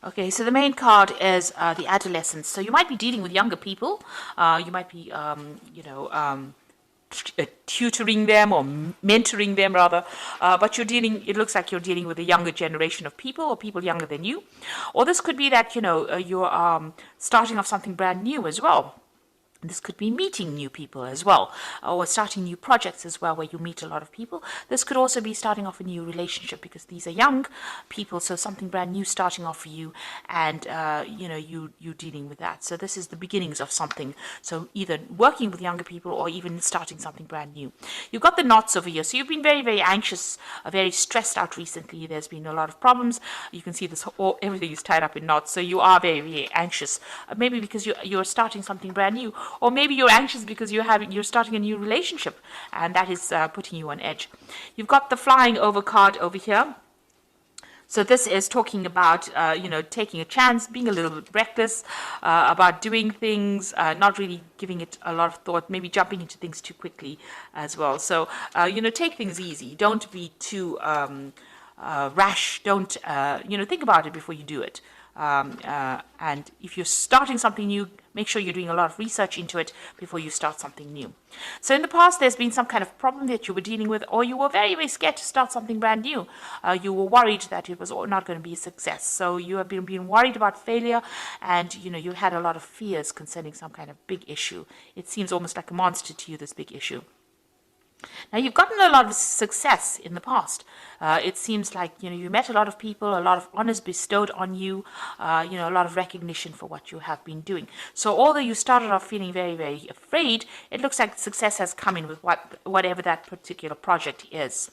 Okay, so the main card is the adolescence. So you might be dealing with younger people. You might be, tutoring them or mentoring them rather, but it looks like you're dealing with a younger generation of people or people younger than you. Or this could be that, you're starting off something brand new as well. This could be meeting new people as well, or starting new projects as well, where you meet a lot of people. This could also be starting off a new relationship because these are young people, so something brand new starting off for you, and you dealing with that. So this is the beginnings of something. So either working with younger people or even starting something brand new. You've got the knots over here, so you've been very, very anxious, very stressed out recently. There's been a lot of problems. You can see this everything is tied up in knots, so you are very, very anxious. Maybe because you're starting something brand new. Or maybe you're anxious because you're starting a new relationship, and that is putting you on edge. You've got the flying over card over here. So this is talking about, taking a chance, being a little bit reckless, about doing things, not really giving it a lot of thought, maybe jumping into things too quickly as well. So, take things easy. Don't be too rash. Don't, think about it before you do it. And if you're starting something new, make sure you're doing a lot of research into it before you start something new. So in the past, there's been some kind of problem that you were dealing with, or you were very, very scared to start something brand new. You were worried that it was not going to be a success. So you have been worried about failure, and you had a lot of fears concerning some kind of big issue. It seems almost like a monster to you, this big issue. Now, you've gotten a lot of success in the past. It seems like, you met a lot of people, a lot of honors bestowed on you, a lot of recognition for what you have been doing. So although you started off feeling very, very afraid, it looks like success has come in with whatever that particular project is.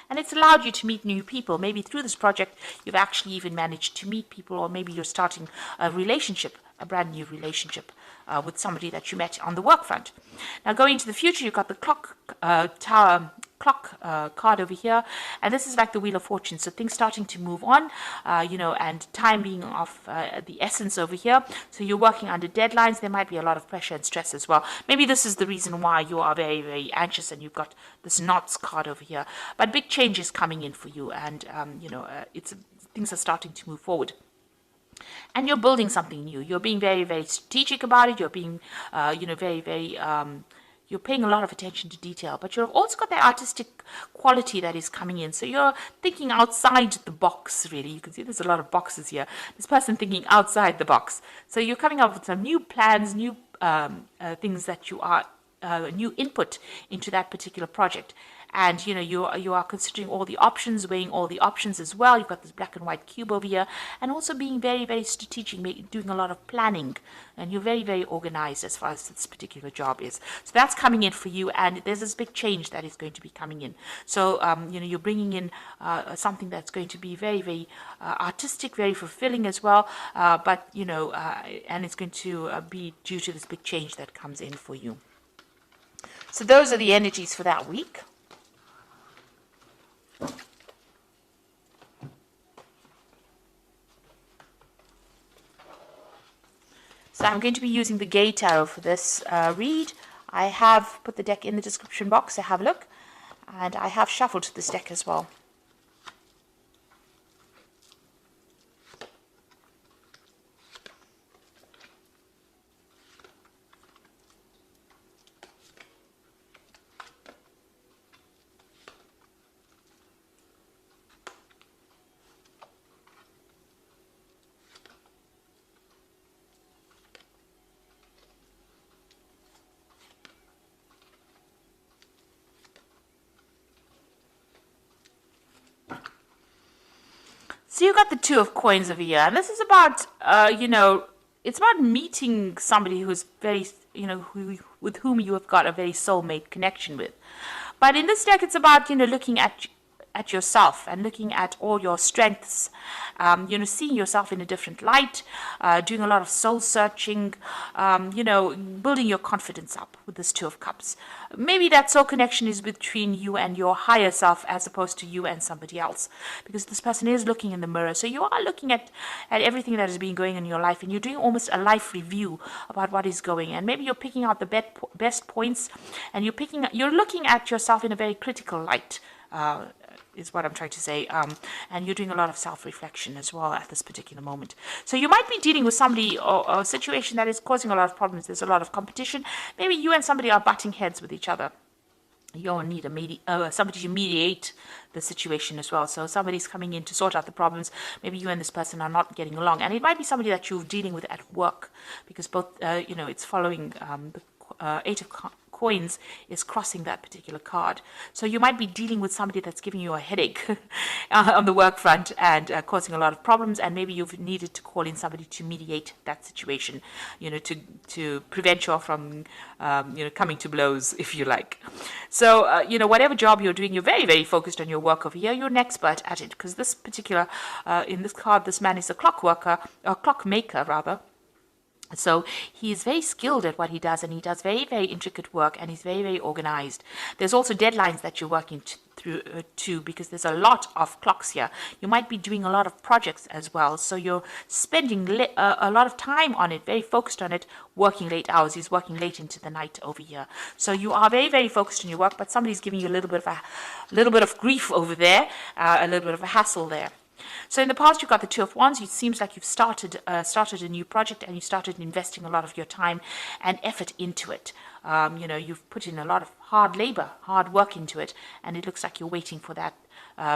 And it's allowed you to meet new people. Maybe through this project, you've actually even managed to meet people, or maybe you're starting a relationship, a brand new relationship with somebody that you met on the work front. Now, going into the future, you've got the clock card over here, and this is like the Wheel of Fortune. So things starting to move on, and time being of the essence over here. So you're working under deadlines. There might be a lot of pressure and stress as well. Maybe this is the reason why you are very, very anxious, and you've got this knots card over here. But big change is coming in for you, and things are starting to move forward. And you're building something new. You're being very, very strategic about it. You're being, very, very, you're paying a lot of attention to detail. But you've also got that artistic quality that is coming in. So you're thinking outside the box, really. You can see there's a lot of boxes here. This person thinking outside the box. So you're coming up with some new plans, new things that you are, new input into that particular project. And you are considering all the options, weighing all the options as well. You've got this black and white cube over here, and also being very, very strategic, doing a lot of planning, and you're very, very organized as far as this particular job is. So that's coming in for you, and there's this big change that is going to be coming in. So you're bringing in something that's going to be very, very artistic, very fulfilling as well. But and it's going to be due to this big change that comes in for you. So those are the energies for that week. So I'm going to be using the Gay Tarot for this read. I have put the deck in the description box to have a look, and I have shuffled this deck as well. So you got the Two of Coins over here, and this is about, it's about meeting somebody who's very, with whom you have got a very soulmate connection with. But in this deck, it's about, looking at yourself and looking at all your strengths, seeing yourself in a different light, doing a lot of soul searching, building your confidence up with this Two of Cups. Maybe that soul connection is between you and your higher self as opposed to you and somebody else, because this person is looking in the mirror. So you are looking at everything that has been going in your life, and you're doing almost a life review about what is going. And maybe you're picking out the best points, and you're looking at yourself in a very critical light. is what I'm trying to say. And you're doing a lot of self-reflection as well at this particular moment. So you might be dealing with somebody or a situation that is causing a lot of problems. There's a lot of competition. Maybe you and somebody are butting heads with each other. You'll need somebody to mediate the situation as well. So somebody's coming in to sort out the problems. Maybe you and this person are not getting along, and it might be somebody that you're dealing with at work, because both, it's following the Eight of Coins is crossing that particular card. So you might be dealing with somebody that's giving you a headache on the work front and causing a lot of problems, and maybe you've needed to call in somebody to mediate that situation, to prevent you from, coming to blows, if you like. So, whatever job you're doing, you're very, very focused on your work over here. You're an expert at it, because this particular, in this card, this man is a clockmaker rather. So he is very skilled at what he does, and he does very, very intricate work, and he's very, very organized. There's also deadlines that you're working through to, because there's a lot of clocks here. You might be doing a lot of projects as well, so you're spending a lot of time on it, very focused on it, working late hours. He's working late into the night over here. So you are very, very focused on your work, but somebody's giving you a little bit of grief over there, a little bit of a hassle there. So in the past, you've got the Two of Wands. It seems like you've started a new project, and you started investing a lot of your time and effort into it. You've put in a lot of hard labor, hard work into it, and it looks like you're waiting for that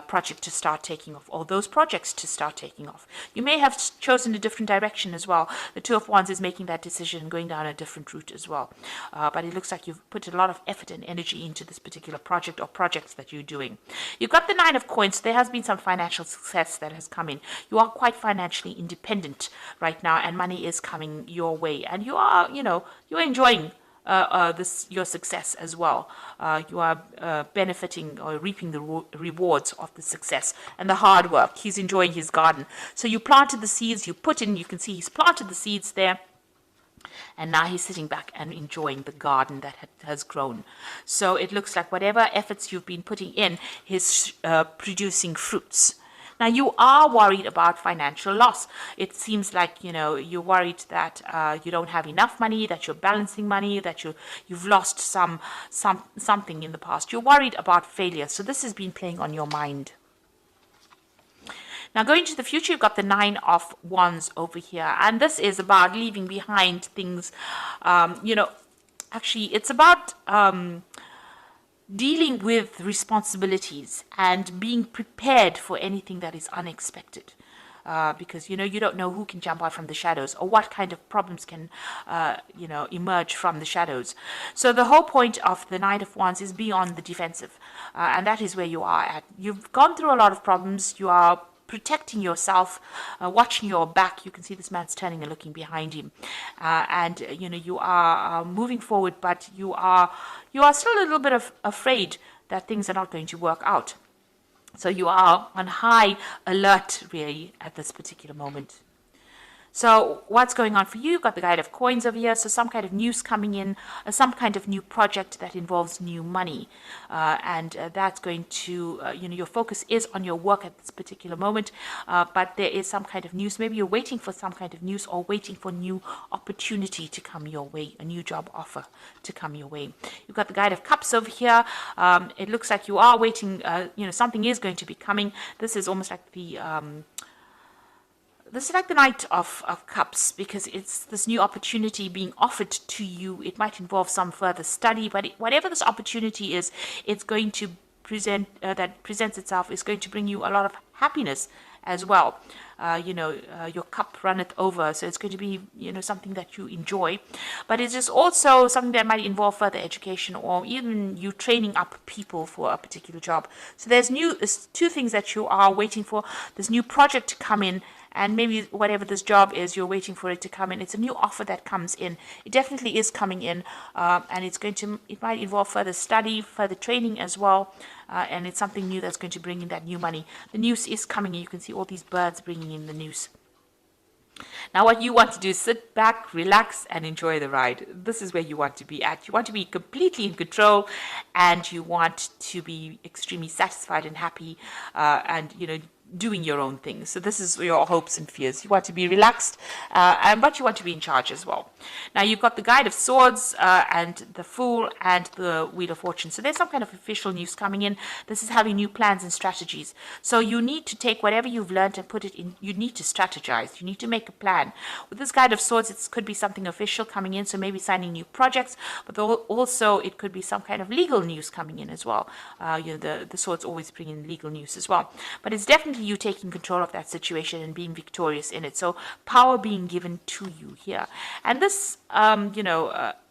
project to start taking off, or those projects to start taking off. You may have chosen a different direction as well. The Two of Wands is making that decision, going down a different route as well. But it looks like you've put a lot of effort and energy into this particular project or projects that you're doing. You've got the Nine of Coins. There has been some financial success that has come in. You are quite financially independent right now, and money is coming your way, and you are, you're enjoying your success as well. You are benefiting or reaping the rewards of the success and the hard work. He's enjoying his garden. So you planted the seeds, you can see he's planted the seeds there, and now he's sitting back and enjoying the garden that has grown. So it looks like whatever efforts you've been putting in is producing fruits. Now, you are worried about financial loss. It seems like, you're worried that you don't have enough money, that you're balancing money, that you've lost something in the past. You're worried about failure. So this has been playing on your mind. Now, going to the future, you've got the Nine of Wands over here. And this is about leaving behind things, actually, it's about dealing with responsibilities and being prepared for anything that is unexpected. Because, you don't know who can jump out from the shadows, or what kind of problems can, emerge from the shadows. So the whole point of the Knight of Wands is be on the defensive. And that is where you are at. You've gone through a lot of problems. You are protecting yourself, watching your back. You can see this man's turning and looking behind him, and you are moving forward, but you are still a little bit afraid that things are not going to work out. So you are on high alert really at this particular moment. So what's going on for you? You've got the Knight of Coins over here. So some kind of news coming in, some kind of new project that involves new money. And that's going to, your focus is on your work at this particular moment. But there is some kind of news. Maybe you're waiting for some kind of news, or waiting for new opportunity to come your way, a new job offer to come your way. You've got the Knight of Cups over here. It looks like you are waiting, something is going to be coming. This is almost like the... This is like the Knight of Cups, because it's this new opportunity being offered to you. It might involve some further study, but whatever this opportunity is, it's going to presents itself, is going to bring you a lot of happiness as well. Your cup runneth over, so it's going to be, something that you enjoy. But it's just also something that might involve further education, or even you training up people for a particular job. So there's two things that you are waiting for. This new project to come in, and maybe whatever this job is, you're waiting for it to come in. It's a new offer that comes in. It definitely is coming in, and it might involve further study, further training as well, and it's something new that's going to bring in that new money. The news is coming in. You can see all these birds bringing in the news. Now, what you want to do is sit back, relax, and enjoy the ride. This is where you want to be at. You want to be completely in control, and you want to be extremely satisfied and happy, and, doing your own thing. So this is your hopes and fears. You want to be relaxed, but you want to be in charge as well. Now you've got the Guide of Swords and the Fool and the Wheel of Fortune. So there's some kind of official news coming in. This is having new plans and strategies. So you need to take whatever you've learned and put it in. You need to strategize. You need to make a plan. With this Guide of Swords, it could be something official coming in. So maybe signing new projects, but also it could be some kind of legal news coming in as well. The swords always bring in legal news as well. But it's definitely you taking control of that situation and being victorious in it. So power being given to you here. And this,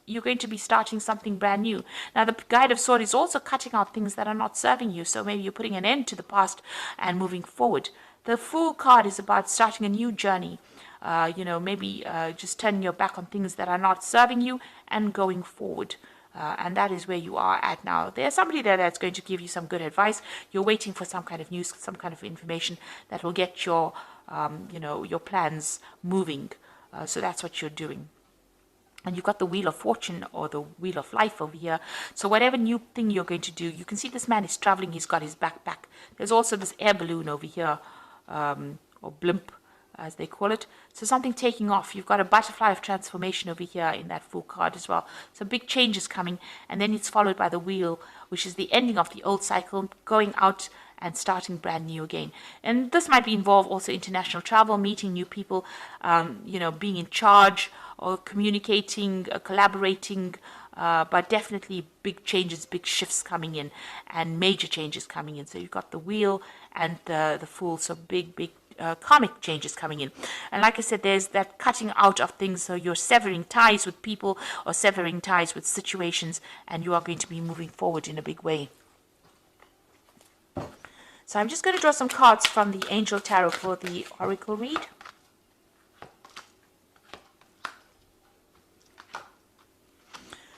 you're going to be starting something brand new. Now, the Guide of Swords is also cutting out things that are not serving you. So maybe you're putting an end to the past and moving forward. The Fool card is about starting a new journey. Maybe just turning your back on things that are not serving you and going forward. And that is where you are at now. There's somebody there that's going to give you some good advice. You're waiting for some kind of news, some kind of information that will get your plans moving. So that's what you're doing. And you've got the Wheel of Fortune or the Wheel of Life over here. So whatever new thing you're going to do, you can see this man is traveling. He's got his backpack. There's also this air balloon over here, or blimp, as they call it. So something taking off. You've got a butterfly of transformation over here in that Fool card as well. So big changes coming. And then it's followed by the Wheel, which is the ending of the old cycle, going out and starting brand new again. And this might involve also international travel, meeting new people, being in charge or communicating, collaborating, but definitely big changes, big shifts coming in and major changes coming in. So you've got the Wheel and the Fool, so big karmic changes coming in. And like I said, there's that cutting out of things. So you're severing ties with people or severing ties with situations, and you are going to be moving forward in a big way. So I'm just going to draw some cards from the Angel Tarot for the Oracle read.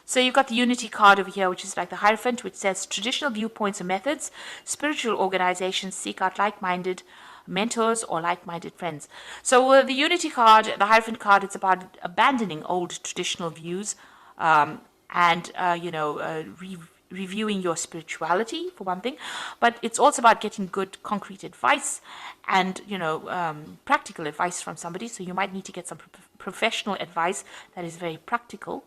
So you've got the Unity card over here, which is like the Hierophant, which says traditional viewpoints and methods, spiritual organizations seek out like-minded mentors or like-minded friends. So the Unity card, the Hierophant card, it's about abandoning old traditional views reviewing your spirituality, for one thing, but it's also about getting good concrete advice and practical advice from somebody. So you might need to get some professional advice that is very practical,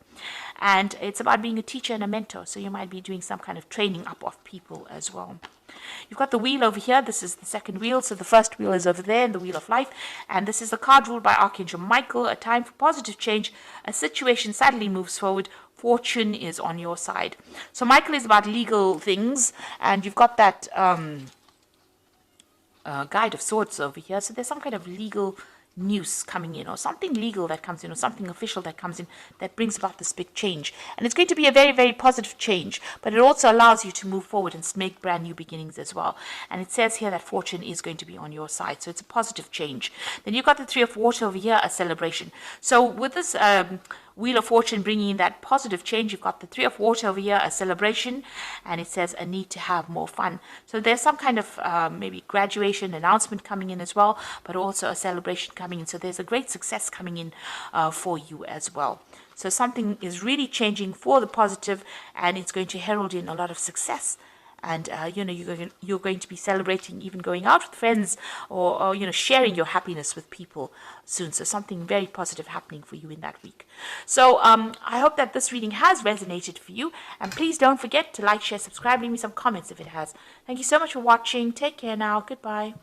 and it's about being a teacher and a mentor. So you might be doing some kind of training up of people as well. You've got the Wheel over here. This is the second wheel. So the first wheel is over there in the Wheel of Life. And this is the card ruled by Archangel Michael, a time for positive change. A situation suddenly moves forward. Fortune is on your side. So Michael is about legal things. And you've got that Guide of Swords over here. So there's some kind of legal news coming in, or something legal that comes in, or something official that comes in that brings about this big change. And it's going to be a very, very positive change, but it also allows you to move forward and make brand new beginnings as well. And it says here that fortune is going to be on your side, so it's a positive change. Then you've got the Three of Water over here, a celebration. So with this Wheel of Fortune bringing in that positive change, you've got the Three of Water over here, a celebration, and it says a need to have more fun. So there's some kind of maybe graduation announcement coming in as well, but also a celebration coming in. So there's a great success coming in for you as well. So something is really changing for the positive, and it's going to herald in a lot of success. And you're going to be celebrating, even going out with friends, or sharing your happiness with people soon. So something very positive happening for you in that week. So I hope that this reading has resonated for you, and please don't forget to like, share, subscribe, leave me some comments if it has. Thank you so much for watching. Take care now. Goodbye.